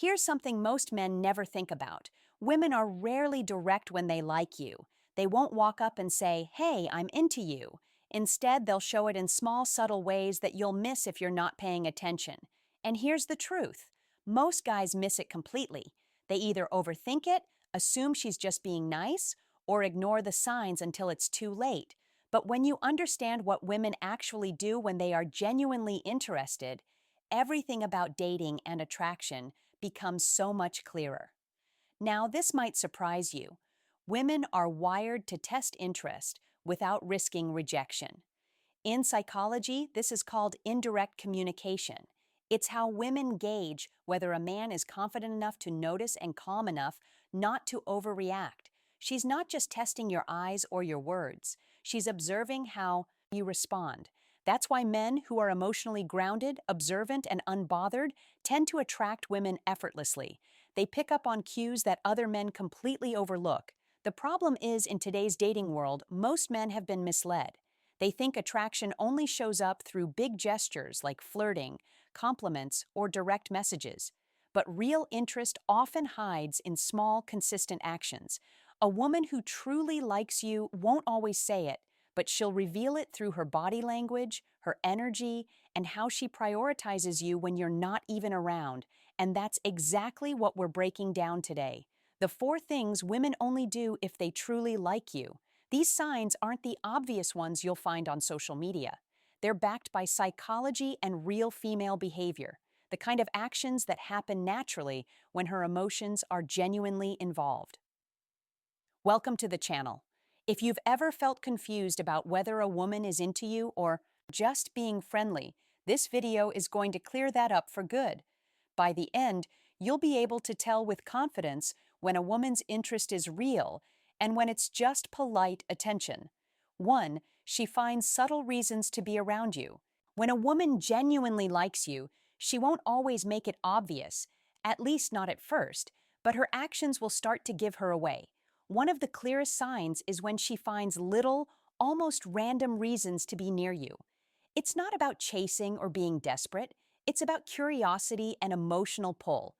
Here's something most men never think about. Women are rarely direct when they like you. They won't walk up and say, "Hey, I'm into you." Instead, they'll show it in small, subtle ways that you'll miss if you're not paying attention. And here's the truth. Most guys miss it completely. They either overthink it, assume she's just being nice, or ignore the signs until it's too late. But when you understand what women actually do when they are genuinely interested, everything about dating and attraction becomes so much clearer. Now, this might surprise you. Women are wired to test interest without risking rejection. In psychology, this is called indirect communication. It's how women gauge whether a man is confident enough to notice and calm enough not to overreact. She's not just testing your eyes or your words. She's observing how you respond. That's why men who are emotionally grounded, observant, and unbothered tend to attract women effortlessly. They pick up on cues that other men completely overlook. The problem is, in today's dating world, most men have been misled. They think attraction only shows up through big gestures like flirting, compliments, or direct messages. But real interest often hides in small, consistent actions. A woman who truly likes you won't always say it, but she'll reveal it through her body language, her energy, and how she prioritizes you when you're not even around. And that's exactly what we're breaking down today. The 4 things women only do if they truly like you. These signs aren't the obvious ones you'll find on social media. They're backed by psychology and real female behavior, the kind of actions that happen naturally when her emotions are genuinely involved. Welcome to the channel. If you've ever felt confused about whether a woman is into you or just being friendly, this video is going to clear that up for good. By the end, you'll be able to tell with confidence when a woman's interest is real and when it's just polite attention. 1. She finds subtle reasons to be around you. When a woman genuinely likes you, she won't always make it obvious, at least not at first, but her actions will start to give her away. One of the clearest signs is when she finds little, almost random reasons to be near you. It's not about chasing or being desperate. It's about curiosity and emotional pull.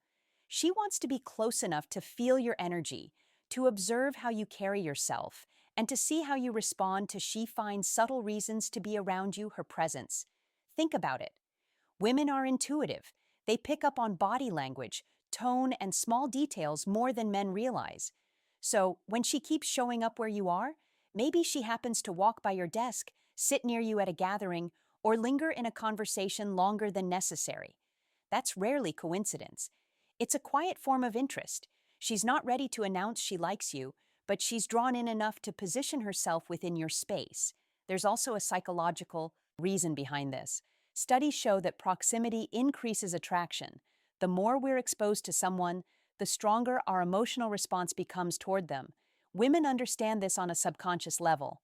She wants to be close enough to feel your energy, to observe how you carry yourself, and to see how you respond to she finds subtle reasons to be around you, her presence. Think about it. Women are intuitive. They pick up on body language, tone, and small details more than men realize. So, when she keeps showing up where you are, maybe she happens to walk by your desk, sit near you at a gathering, or linger in a conversation longer than necessary. That's rarely coincidence. It's a quiet form of interest. She's not ready to announce she likes you, but she's drawn in enough to position herself within your space. There's also a psychological reason behind this. Studies show that proximity increases attraction. The more we're exposed to someone, the stronger our emotional response becomes toward them. Women understand this on a subconscious level.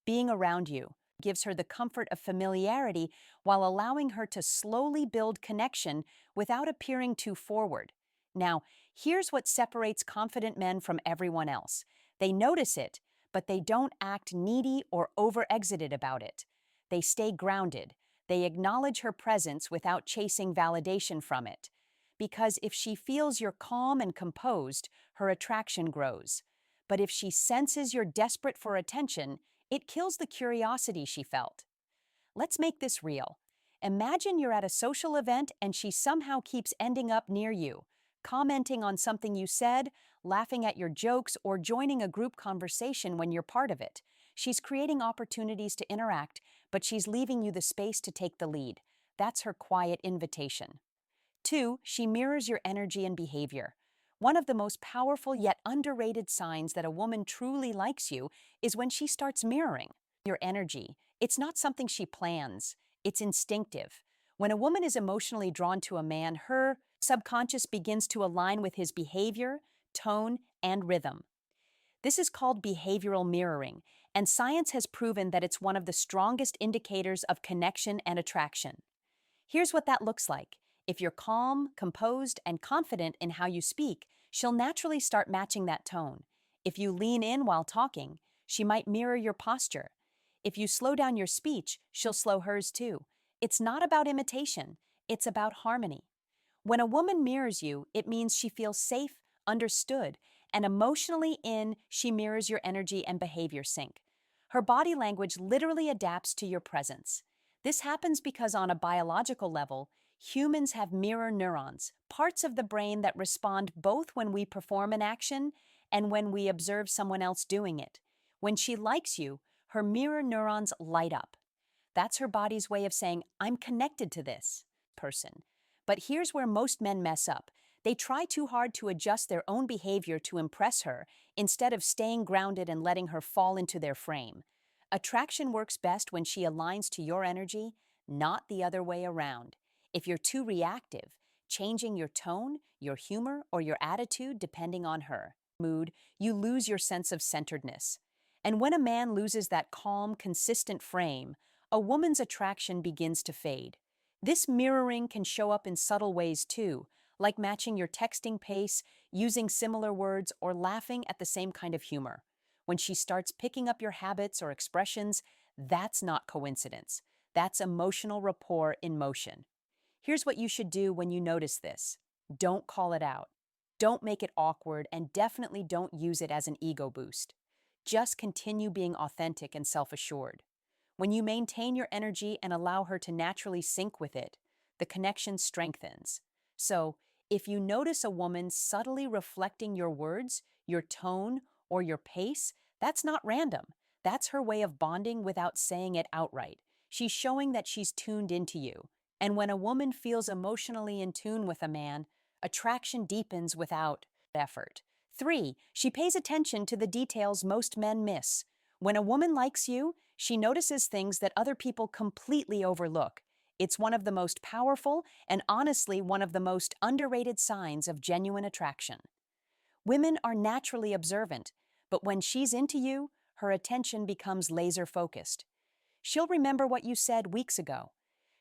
Being around you gives her the comfort of familiarity while allowing her to slowly build connection without appearing too forward. Now, here's what separates confident men from everyone else. They notice it, but they don't act needy or over-exited about it. They stay grounded. They acknowledge her presence without chasing validation from it. Because if she feels you're calm and composed, her attraction grows. But if she senses you're desperate for attention, it kills the curiosity she felt. Let's make this real. Imagine you're at a social event and she somehow keeps ending up near you, commenting on something you said, laughing at your jokes, or joining a group conversation when you're part of it. She's creating opportunities to interact, but she's leaving you the space to take the lead. That's her quiet invitation. 2. She mirrors your energy and behavior. One of the most powerful yet underrated signs that a woman truly likes you is when she starts mirroring your energy. It's not something she plans. It's instinctive. When a woman is emotionally drawn to a man, her subconscious begins to align with his behavior, tone, and rhythm. This is called behavioral mirroring, and science has proven that it's one of the strongest indicators of connection and attraction. Here's what that looks like. If you're calm, composed, and confident in how you speak, she'll naturally start matching that tone. If you lean in while talking, she might mirror your posture. If you slow down your speech, she'll slow hers too. It's not about imitation, it's about harmony. When a woman mirrors you, it means she feels safe, understood, and emotionally she mirrors your energy and behavior sync. Her body language literally adapts to your presence. This happens because on a biological level, humans have mirror neurons, parts of the brain that respond both when we perform an action and when we observe someone else doing it. When she likes you, her mirror neurons light up. That's her body's way of saying, I'm connected to this person. But here's where most men mess up. They try too hard to adjust their own behavior to impress her instead of staying grounded and letting her fall into their frame. Attraction works best when she aligns to your energy, not the other way around. If you're too reactive, changing your tone, your humor, or your attitude depending on her mood, you lose your sense of centeredness. And when a man loses that calm, consistent frame, a woman's attraction begins to fade. This mirroring can show up in subtle ways too, like matching your texting pace, using similar words, or laughing at the same kind of humor. When she starts picking up your habits or expressions, that's not coincidence. That's emotional rapport in motion. Here's what you should do when you notice this. Don't call it out. Don't make it awkward, and definitely don't use it as an ego boost. Just continue being authentic and self-assured. When you maintain your energy and allow her to naturally sync with it, the connection strengthens. So, if you notice a woman subtly reflecting your words, your tone, or your pace, that's not random. That's her way of bonding without saying it outright. She's showing that she's tuned into you. And when a woman feels emotionally in tune with a man, attraction deepens without effort. 3. She pays attention to the details most men miss. When a woman likes you, she notices things that other people completely overlook. It's one of the most powerful and honestly one of the most underrated signs of genuine attraction. Women are naturally observant, but when she's into you, her attention becomes laser focused. She'll remember what you said weeks ago.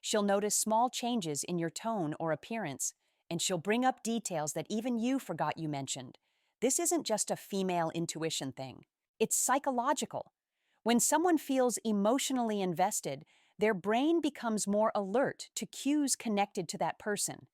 She'll notice small changes in your tone or appearance, and she'll bring up details that even you forgot you mentioned. This isn't just a female intuition thing. It's psychological. When someone feels emotionally invested, their brain becomes more alert to cues connected to that person.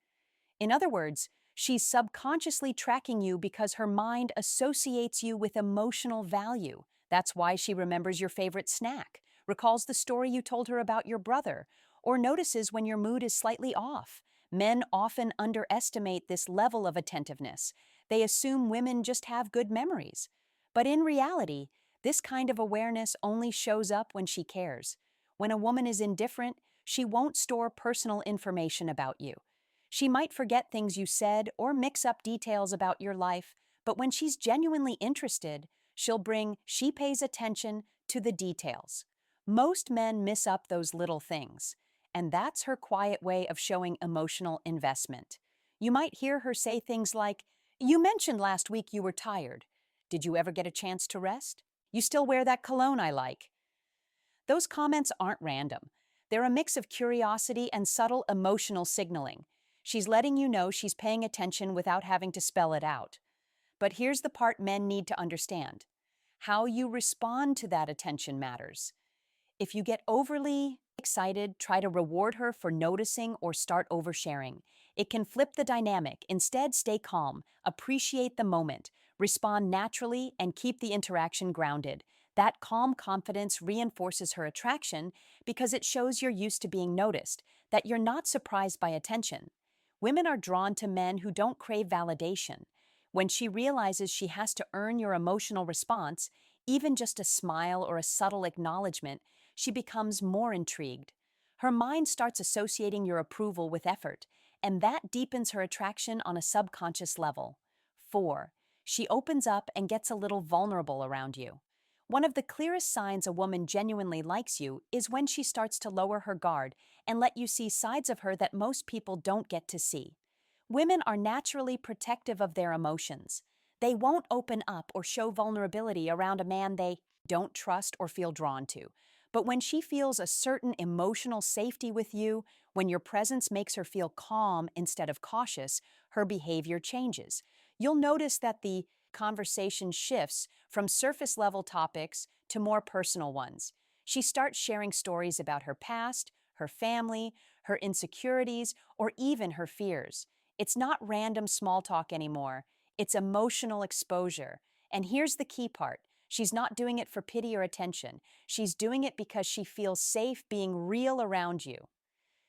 In other words, she's subconsciously tracking you because her mind associates you with emotional value. That's why she remembers your favorite snack, recalls the story you told her about your brother, or notices when your mood is slightly off. Men often underestimate this level of attentiveness. They assume women just have good memories. But in reality, this kind of awareness only shows up when she cares. When a woman is indifferent, she won't store personal information about you. She might forget things you said or mix up details about your life, but when she's genuinely interested, she pays attention to the details. Most men miss up those little things, and that's her quiet way of showing emotional investment. You might hear her say things like, "You mentioned last week you were tired. Did you ever get a chance to rest? You still wear that cologne I like." Those comments aren't random. They're a mix of curiosity and subtle emotional signaling. She's letting you know she's paying attention without having to spell it out. But here's the part men need to understand. How you respond to that attention matters. If you get overly excited, try to reward her for noticing or start oversharing. It can flip the dynamic. Instead, stay calm, appreciate the moment, respond naturally, and keep the interaction grounded. That calm confidence reinforces her attraction because it shows you're used to being noticed, that you're not surprised by attention. Women are drawn to men who don't crave validation. When she realizes she has to earn your emotional response, even just a smile or a subtle acknowledgement, she becomes more intrigued. Her mind starts associating your approval with effort, and that deepens her attraction on a subconscious level. 4. She opens up and gets a little vulnerable around you. One of the clearest signs a woman genuinely likes you is when she starts to lower her guard and let you see sides of her that most people don't get to see. Women are naturally protective of their emotions. They won't open up or show vulnerability around a man they don't trust or feel drawn to. But when she feels a certain emotional safety with you, when your presence makes her feel calm instead of cautious, her behavior changes. You'll notice that the conversation shifts from surface-level topics to more personal ones. She starts sharing stories about her past, her family, her insecurities, or even her fears. It's not random small talk anymore. It's emotional exposure. And here's the key part. She's not doing it for pity or attention. She's doing it because she feels safe being real around you.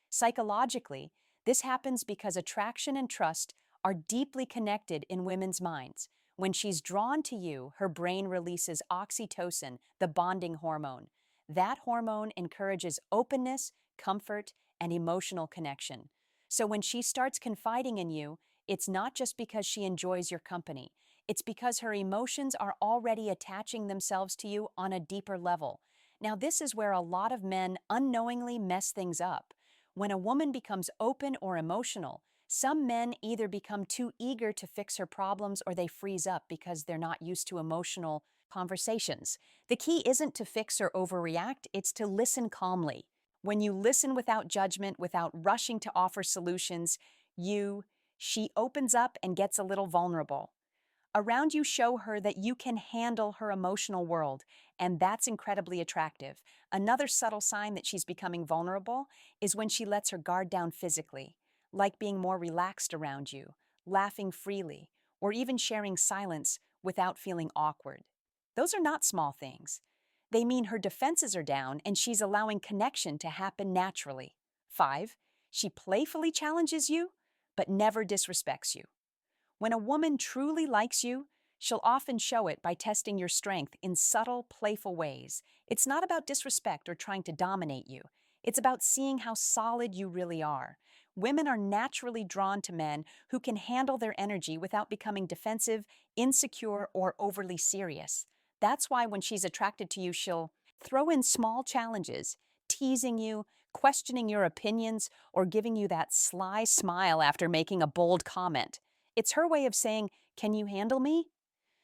Psychologically, this happens because attraction and trust are deeply connected in women's minds. When she's drawn to you, her brain releases oxytocin, the bonding hormone. That hormone encourages openness, comfort, and emotional connection. So when she starts confiding in you, it's not just because she enjoys your company. It's because her emotions are already attaching themselves to you on a deeper level. Now, this is where a lot of men unknowingly mess things up. When a woman becomes open or emotional, some men either become too eager to fix her problems or they freeze up because they're not used to emotional conversations. The key isn't to fix or overreact, it's to listen calmly. When you listen without judgment, without rushing to offer solutions, she opens up and gets a little vulnerable. Around you show her that you can handle her emotional world, and that's incredibly attractive. Another subtle sign that she's becoming vulnerable is when she lets her guard down physically, like being more relaxed around you, laughing freely, or even sharing silence without feeling awkward. Those are not small things. They mean her defenses are down and she's allowing connection to happen naturally. 5. She playfully challenges you, but never disrespects you. When a woman truly likes you, she'll often show it by testing your strength in subtle, playful ways. It's not about disrespect or trying to dominate you. It's about seeing how solid you really are. Women are naturally drawn to men who can handle their energy without becoming defensive, insecure, or overly serious. That's why when she's attracted to you, she'll throw in small challenges, teasing you, questioning your opinions, or giving you that sly smile after making a bold comment. It's her way of saying, "Can you handle me?"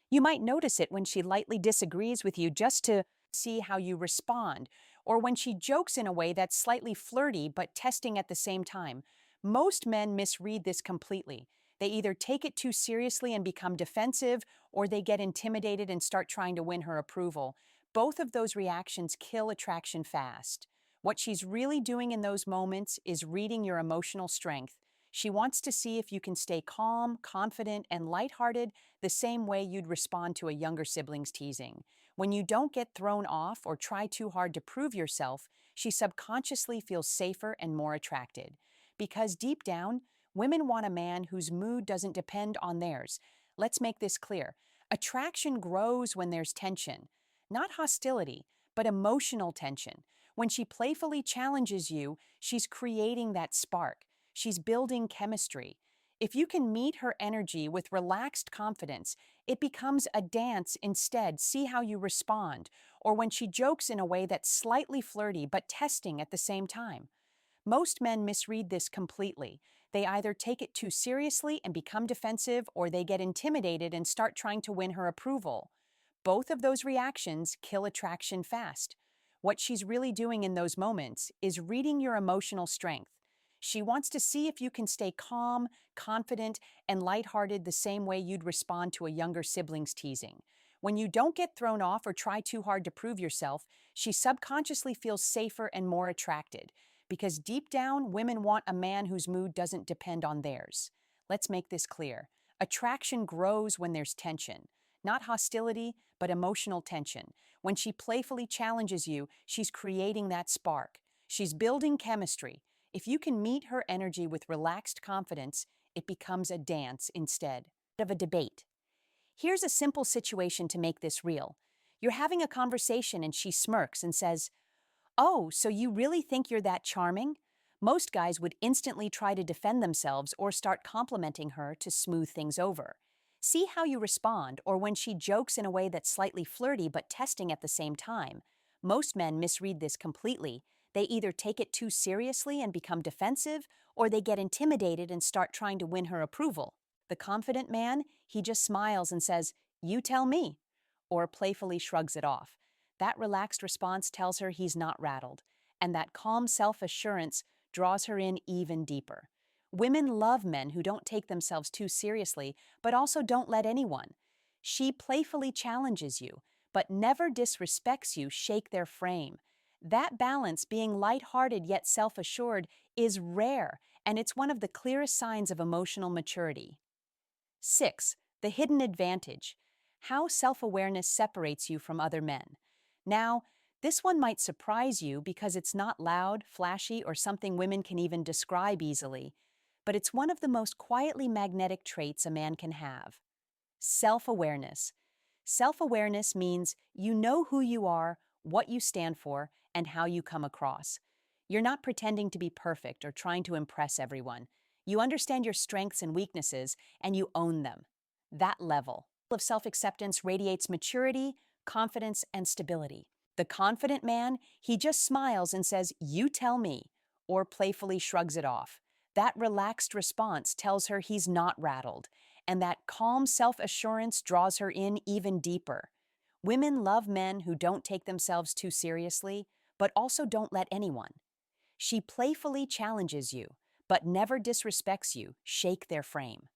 You might notice it when she lightly disagrees with you just to see how you respond, or when she jokes in a way that's slightly flirty but testing at the same time. Most men misread this completely. They either take it too seriously and become defensive, or they get intimidated and start trying to win her approval. Both of those reactions kill attraction fast. What she's really doing in those moments is reading your emotional strength. She wants to see if you can stay calm, confident, and lighthearted the same way you'd respond to a younger sibling's teasing. When you don't get thrown off or try too hard to prove yourself, she subconsciously feels safer and more attracted. Because deep down, women want a man whose mood doesn't depend on theirs. Let's make this clear. Attraction grows when there's tension, not hostility, but emotional tension. When she playfully challenges you, she's creating that spark. She's building chemistry. If you can meet her energy with relaxed confidence, it becomes a dance instead. See how you respond. Or when she jokes in a way that's slightly flirty but testing at the same time. Most men misread this completely. They either take it too seriously and become defensive, or they get intimidated and start trying to win her approval. Both of those reactions kill attraction fast. What she's really doing in those moments is reading your emotional strength. She wants to see if you can stay calm, confident, and lighthearted the same way you'd respond to a younger sibling's teasing. When you don't get thrown off or try too hard to prove yourself, she subconsciously feels safer and more attracted. Because deep down, women want a man whose mood doesn't depend on theirs. Let's make this clear. Attraction grows when there's tension. Not hostility, but emotional tension. When she playfully challenges you, she's creating that spark. She's building chemistry. If you can meet her energy with relaxed confidence, it becomes a dance instead of a debate. Here's a simple situation to make this real. You're having a conversation and she smirks and says, "Oh, so you really think you're that charming?" Most guys would instantly try to defend themselves or start complimenting her to smooth things over. See how you respond, or when she jokes in a way that's slightly flirty but testing at the same time. Most men misread this completely. They either take it too seriously and become defensive, or they get intimidated and start trying to win her approval. The confident man, he just smiles and says, "You tell me," or playfully shrugs it off. That relaxed response tells her he's not rattled, and that calm self-assurance draws her in even deeper. Women love men who don't take themselves too seriously, but also don't let anyone. She playfully challenges you, but never disrespects you, shake their frame. That balance, being lighthearted yet self-assured, is rare, and it's one of the clearest signs of emotional maturity. 6. The hidden advantage. How self-awareness separates you from other men. Now, this one might surprise you because it's not loud, flashy, or something women can even describe easily, but it's one of the most quietly magnetic traits a man can have. Self-awareness. Self-awareness means you know who you are, what you stand for, and how you come across. You're not pretending to be perfect or trying to impress everyone. You understand your strengths and weaknesses, and you own them. That level of self-acceptance radiates maturity, confidence, and stability. The confident man, he just smiles and says, "You tell me," or playfully shrugs it off. That relaxed response tells her he's not rattled, and that calm self-assurance draws her in even deeper. Women love men who don't take themselves too seriously, but also don't let anyone. She playfully challenges you, but never disrespects you, shake their frame.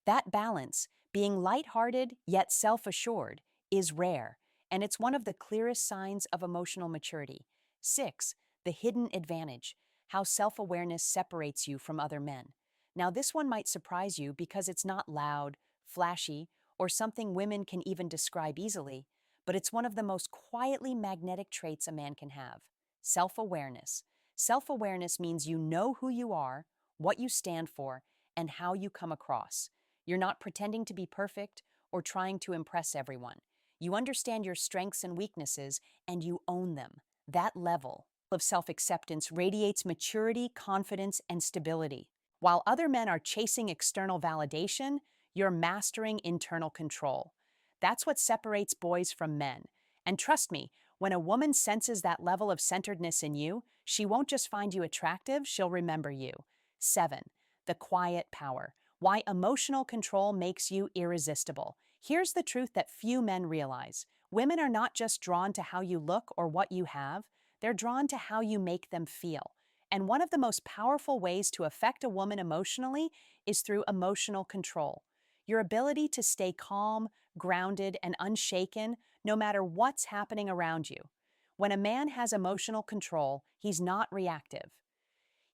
That balance, being lighthearted yet self-assured, is rare, and it's one of the clearest signs of emotional maturity. 6. The hidden advantage. How self-awareness separates you from other men. Now, this one might surprise you because it's not loud, flashy, or something women can even describe easily, but it's one of the most quietly magnetic traits a man can have. Self-awareness. Self-awareness means you know who you are, what you stand for, and how you come across. You're not pretending to be perfect or trying to impress everyone. You understand your strengths and weaknesses, and you own them. That level of self-acceptance radiates maturity, confidence, and stability. While other men are chasing external validation, you're mastering internal control. That's what separates boys from men. And trust me, when a woman senses that level of centeredness in you, she won't just find you attractive, she'll remember you. 7. The quiet power. Why emotional control makes you irresistible. Here's the truth that few men realize. Women are not just drawn to how you look or what you have, they're drawn to how you make them feel. And one of the most powerful ways to affect a woman emotionally is through emotional control. Your ability to stay calm, grounded, and unshaken no matter what's happening around you. When a man has emotional control, he's not reactive.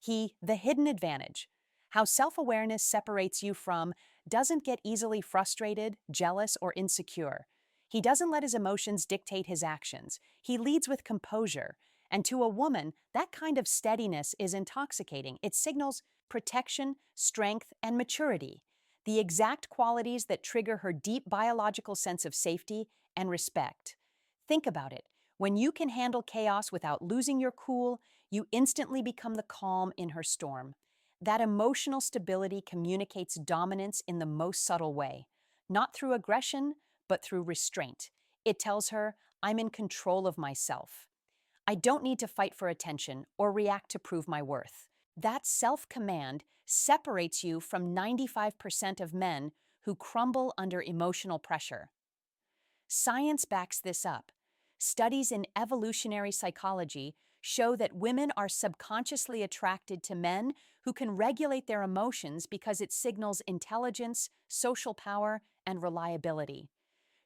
The hidden advantage. How self-awareness separates you from doesn't get easily frustrated, jealous, or insecure. He doesn't let his emotions dictate his actions. He leads with composure. And to a woman, that kind of steadiness is intoxicating. It signals protection, strength, and maturity, the exact qualities that trigger her deep biological sense of safety and respect. Think about it. When you can handle chaos without losing your cool, you instantly become the calm in her storm. That emotional stability communicates dominance in the most subtle way, not through aggression, but through restraint. It tells her, "I'm in control of myself. I don't need to fight for attention or react to prove my worth." That self-command separates you from 95% of men who crumble under emotional pressure. Science backs this up. Studies in evolutionary psychology show that women are subconsciously attracted to men who can regulate their emotions because it signals intelligence, social power, and reliability.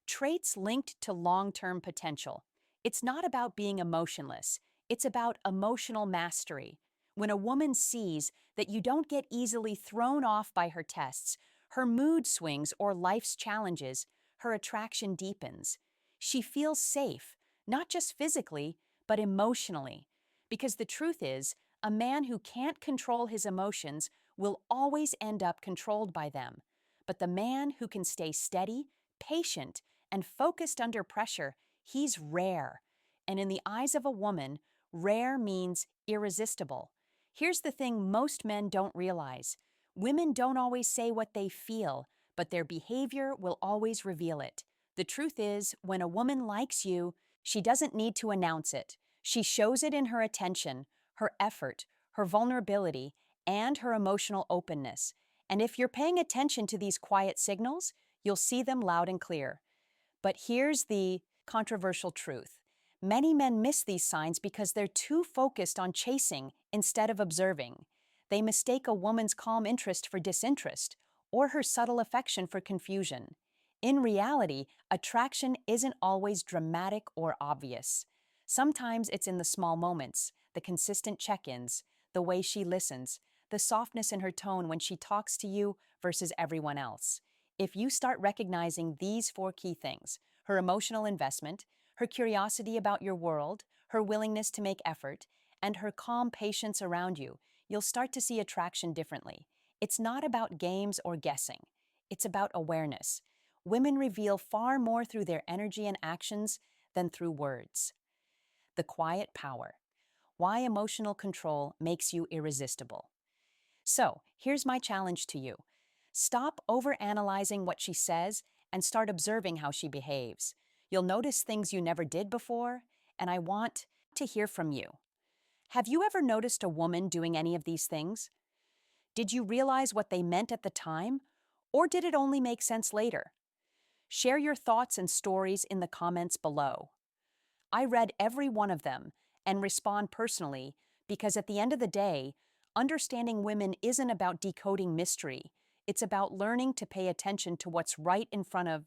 Traits linked to long-term potential. It's not about being emotionless. It's about emotional mastery. When a woman sees that you don't get easily thrown off by her tests, her mood swings, or life's challenges, her attraction deepens. She feels safe, not just physically, but emotionally. Because the truth is, a man who can't control his emotions will always end up controlled by them. But the man who can stay steady, patient, and focused under pressure, he's rare. And in the eyes of a woman, rare means irresistible. Here's the thing most men don't realize. Women don't always say what they feel, but their behavior will always reveal it. The truth is, when a woman likes you, she doesn't need to announce it. She shows it in her attention, her effort, her vulnerability, and her emotional openness. And if you're paying attention to these quiet signals, you'll see them loud and clear. But here's the controversial truth. Many men miss these signs because they're too focused on chasing instead of observing. They mistake a woman's calm interest for disinterest, or her subtle affection for confusion. In reality, attraction isn't always dramatic or obvious. Sometimes it's in the small moments, the consistent check-ins, the way she listens, the softness in her tone when she talks to you versus everyone else. If you start recognizing these four key things, her emotional investment, her curiosity about your world, her willingness to make effort, and her calm patience around you, you'll start to see attraction differently. It's not about games or guessing. It's about awareness. Women reveal far more through their energy and actions than through words. The quiet power. Why emotional control makes you irresistible. So, here's my challenge to you. Stop overanalyzing what she says and start observing how she behaves. You'll notice things you never did before, and I want to hear from you. Have you ever noticed a woman doing any of these things? Did you realize what they meant at the time, or did it only make sense later? Share your thoughts and stories in the comments below. I read every one of them and respond personally because at the end of the day, understanding women isn't about decoding mystery. It's about learning to pay attention to what's right in front of